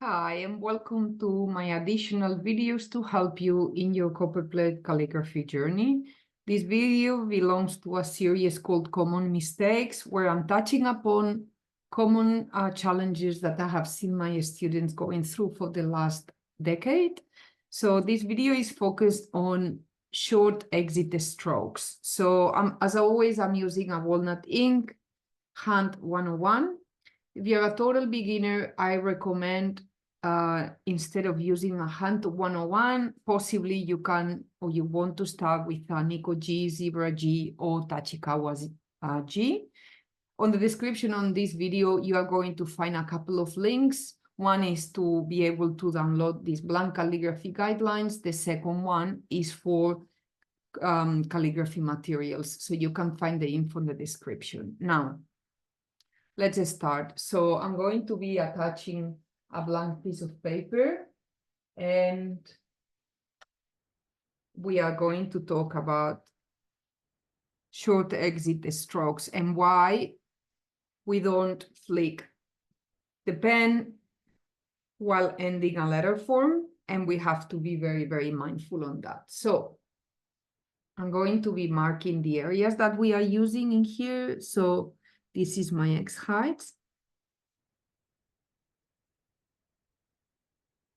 Hi, and welcome to my additional videos to help you in your Copperplate calligraphy journey. This video belongs to a series called Common Mistakes, where I'm touching upon common challenges that I have seen my students going through for the last decade. So this video is focused on short exit strokes. So as always, I'm using a walnut ink, Hand 101. If you're a total beginner, I recommend instead of using a Hand 101, possibly you can or you want to start with a Nico G, Zebra G, or Tachikawa G. On the description on this video, you are going to find a couple of links. One is to be able to download these blank calligraphy guidelines. The second one is for calligraphy materials. So you can find the info in the description. Now, let's start. So I'm going to be attaching a blank piece of paper, and we are going to talk about short exit strokes and why we don't flick the pen while ending a letter form, and we have to be very, very mindful on that. So I'm going to be marking the areas that we are using in here. So this is my X height.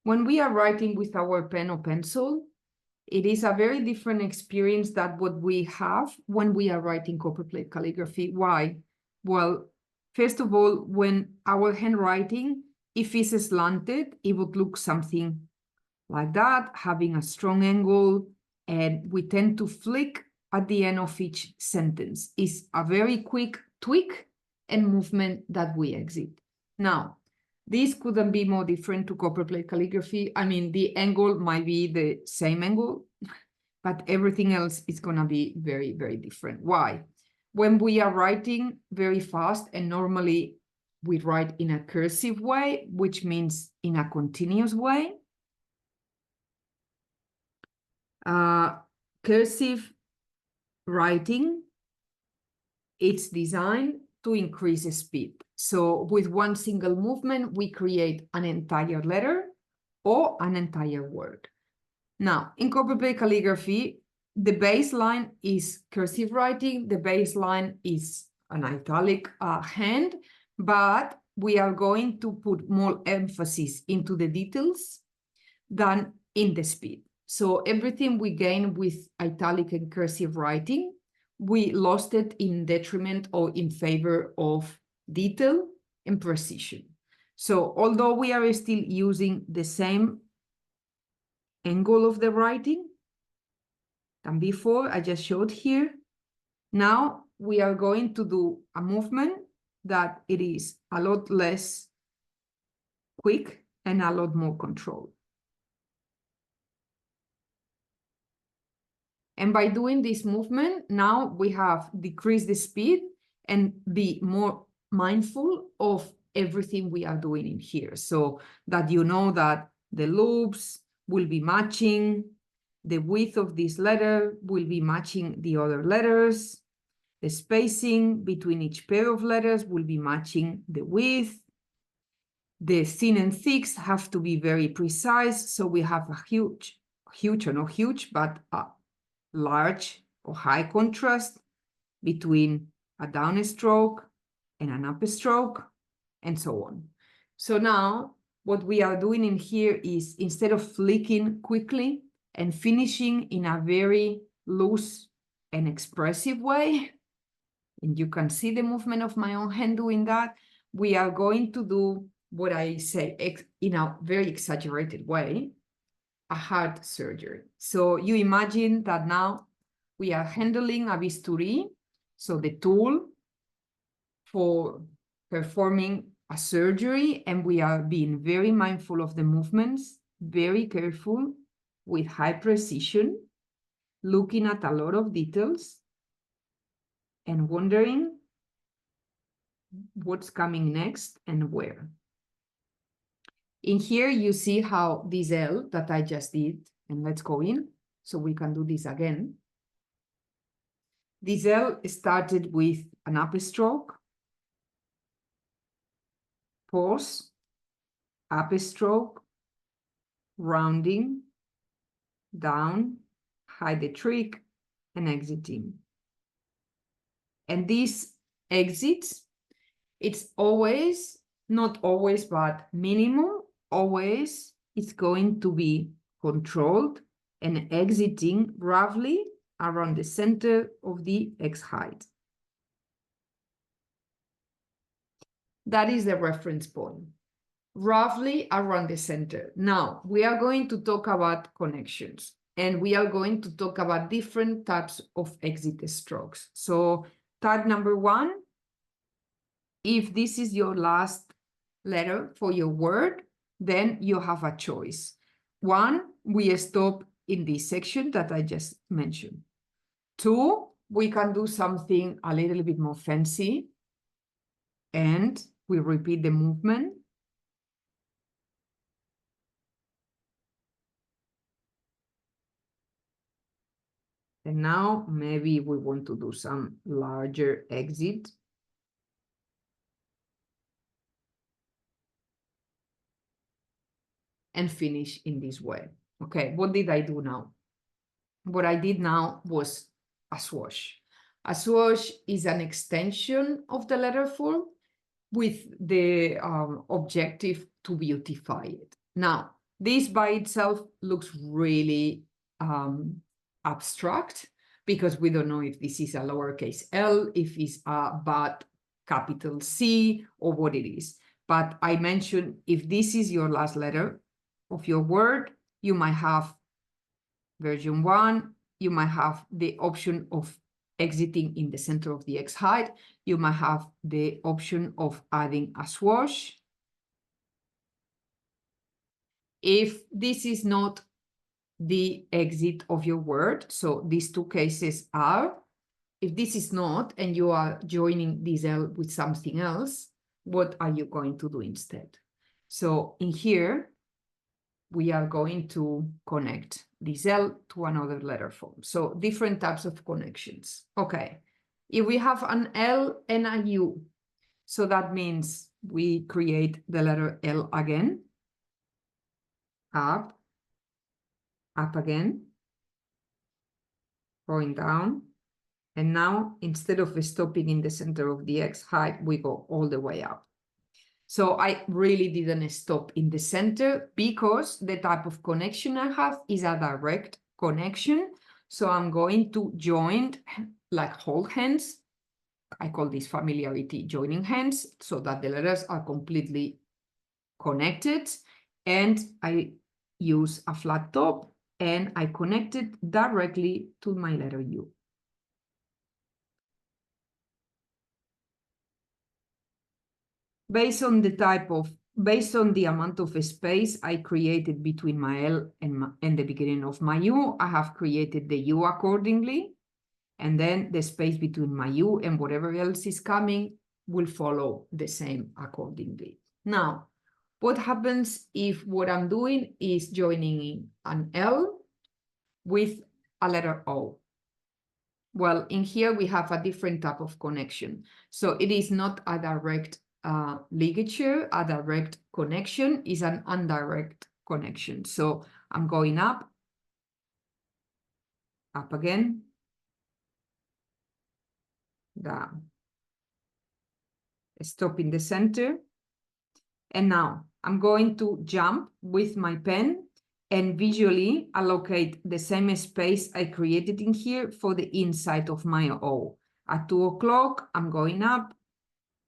When we are writing with our pen or pencil, it is a very different experience than what we have when we are writing Copperplate calligraphy. Why? Well, first of all, when our handwriting, if it's slanted, it would look something like that, having a strong angle, and we tend to flick at the end of each sentence. It's a very quick tweak and movement that we exit. Now, this couldn't be more different to Copperplate calligraphy. I mean, the angle might be the same angle, but everything else is going to be very, very different. Why? When we are writing very fast, and normally we write in a cursive way, which means in a continuous way, cursive writing, it's designed to increase speed. So with one single movement, we create an entire letter or an entire word. Now, in Copperplate calligraphy, the baseline is cursive writing. The baseline is an italic hand, but we are going to put more emphasis into the details than in the speed. So everything we gain with italic and cursive writing, we lost it in detriment or in favor of detail and precision. So although we are still using the same angle of the writing than before, I just showed here, now we are going to do a movement that it is a lot less quick and a lot more controlled. And by doing this movement, now we have decreased the speed and be more mindful of everything we are doing in here. So that you know that the loops will be matching, the width of this letter will be matching the other letters, the spacing between each pair of letters will be matching the width, the thin and thicks have to be very precise, so we have a huge or not huge, but large or high contrast between a downstroke and an upstroke, and so on. So now what we are doing in here is, instead of flicking quickly and finishing in a very loose and expressive way, and you can see the movement of my own hand doing that, we are going to do what I say in a very exaggerated way, a heart surgery. So you imagine that now we are handling a bistouri, so the tool for performing a surgery, and we are being very mindful of the movements, very careful, with high precision, looking at a lot of details and wondering what's coming next and where. In here, you see how this L that I just did, and let's go in so we can do this again. This L started with an upstroke, pause, up a stroke, rounding, down, hide the trick, and exiting. And these exits, it's always, not always, but minimum, always, it's going to be controlled and exiting roughly around the center of the X height. That is the reference point, roughly around the center. Now, we are going to talk about connections, and we are going to talk about different types of exit strokes. So type number one, if this is your last letter for your word, then you have a choice. One, we stop in this section that I just mentioned. Two, we can do something a little bit more fancy, and we repeat the movement. And now maybe we want to do some larger exit. And finish in this way. Okay, what did I do now? What I did now was a swoosh. A swoosh is an extension of the letter form with the objective to beautify it. Now, this by itself looks really abstract because we don't know if this is a lowercase l, if it's a but capital C, or what it is. But I mentioned if this is your last letter of your word, you might have version 1, you might have the option of exiting in the center of the X height, you might have the option of adding a swoosh. If this is not the exit of your word, so these two cases are, if this is not, and you are joining this L with something else, what are you going to do instead? So in here, we are going to connect this L to another letter form. So different types of connections. Okay, if we have an L and a U, so that means we create the letter L again, up again, going down. And now, instead of stopping in the center of the X height, we go all the way up. So I really didn't stop in the center because the type of connection I have is a direct connection. So I'm going to join, like hold hands. I call this familiarity joining hands, so that the letters are completely connected. And I use a flat top and I connect it directly to my letter U. Based on the amount of space I created between my L and the beginning of my U, I have created the U accordingly. And then the space between my U and whatever else is coming will follow the same accordingly. Now, what happens if what I'm doing is joining an L with a letter O? Well, in here we have a different type of connection. So it is not a direct ligature, a direct connection is an indirect connection. So I'm going up again, down, stop in the center. And now I'm going to jump with my pen and visually allocate the same space I created in here for the inside of my O. At 2 o'clock, I'm going up,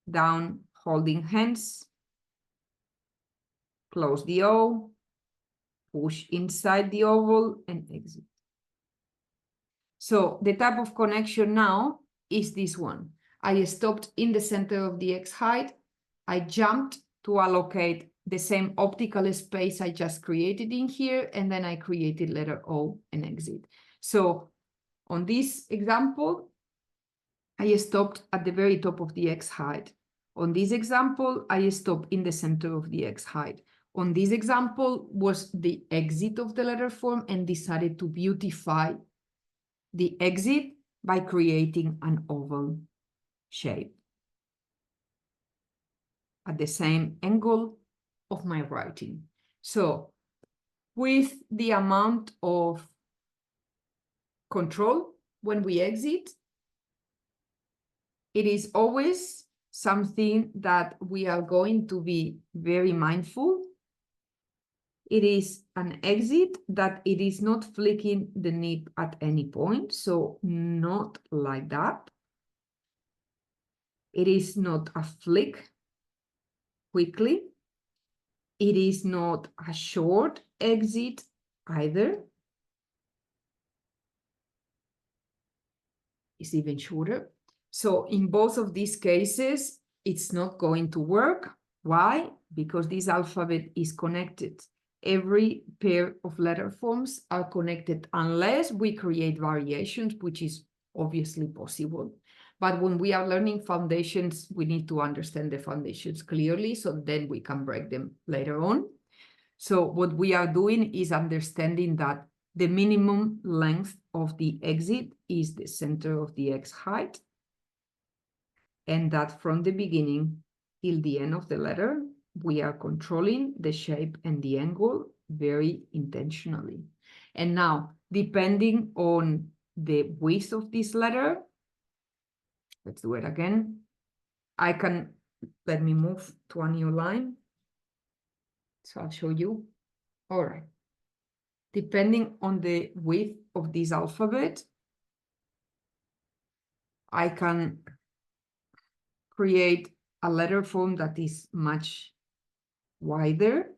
down, holding hands, close the O, push inside the oval and exit. So the type of connection now is this one. I stopped in the center of the X height. I jumped to allocate the same optical space I just created in here, and then I created letter O and exit. So on this example, I stopped at the very top of the X height. On this example, I stopped in the center of the X height. On this example was the exit of the letter form and decided to beautify the exit by creating an oval shape at the same angle of my writing. So with the amount of control when we exit, it is always something that we are going to be very mindful. It is an exit that it is not flicking the nib at any point, so not like that. It is not a flick quickly. It is not a short exit either. It's even shorter. So in both of these cases, it's not going to work. Why? Because this alphabet is connected. Every pair of letter forms are connected unless we create variations, which is obviously possible. But when we are learning foundations, we need to understand the foundations clearly, so then we can break them later on. So what we are doing is understanding that the minimum length of the exit is the center of the X height, and that from the beginning till the end of the letter, we are controlling the shape and the angle very intentionally. And now, depending on the width of this letter, let's do it again. Let me move to a new line. So I'll show you. All right. Depending on the width of this alphabet, I can create a letter form that is much wider.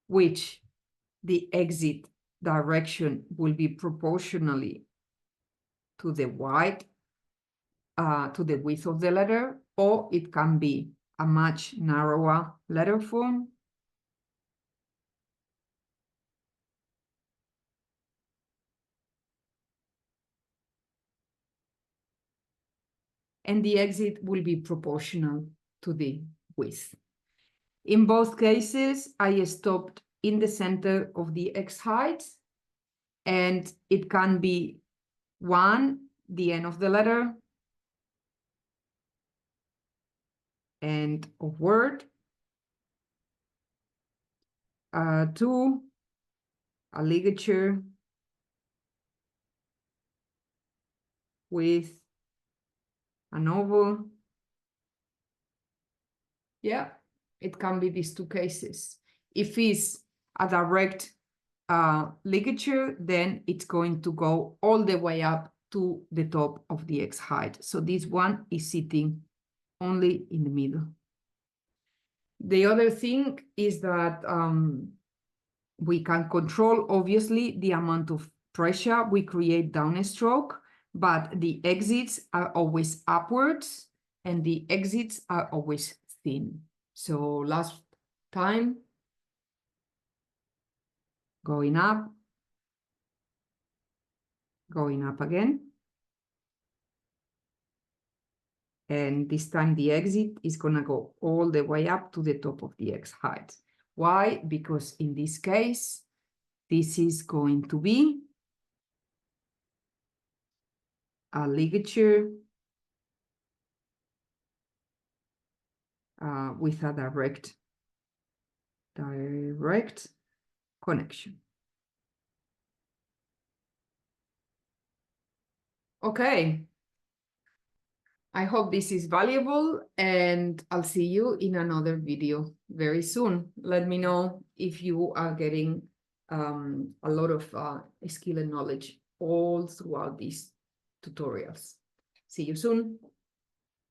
Which the exit direction will be proportionally to the to the width of the letter, or it can be a much narrower letter form. And the exit will be proportional to the width. In both cases, I stopped in the center of the X height, and it can be 1, the end of the letter, end of word, 2, a ligature with an oval. Yeah, it can be these two cases. If it's a direct ligature, then it's going to go all the way up to the top of the X height. So this one is sitting only in the middle. The other thing is that we can control, obviously, the amount of pressure we create downstroke, but the exits are always upwards and the exits are always thin. So last time, going up again. And this time the exit is gonna go all the way up to the top of the X height. Why? Because in this case, this is going to be a ligature with a direct connection. Okay. I hope this is valuable, and I'll see you in another video very soon. Let me know if you are getting a lot of skill and knowledge all throughout these tutorials. See you soon.